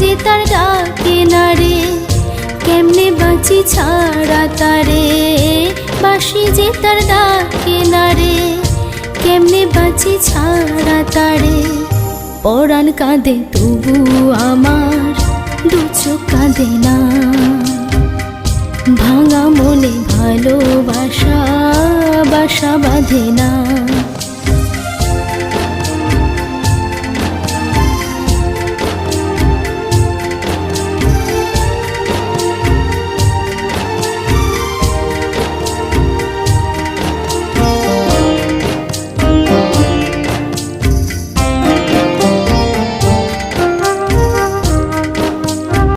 যে তার ডাকে না রে, কেমনে বাঁচি ছাড়া তারে। বাঁশি যে তার ডাকে না রে, কেমনে বাঁচি ছাড়া তারে। পরাণ কাঁদে তবু আমার দু চোখ কাঁদে না, ভাঙা মনে ভালোবাসা বাসা বাঁধে না।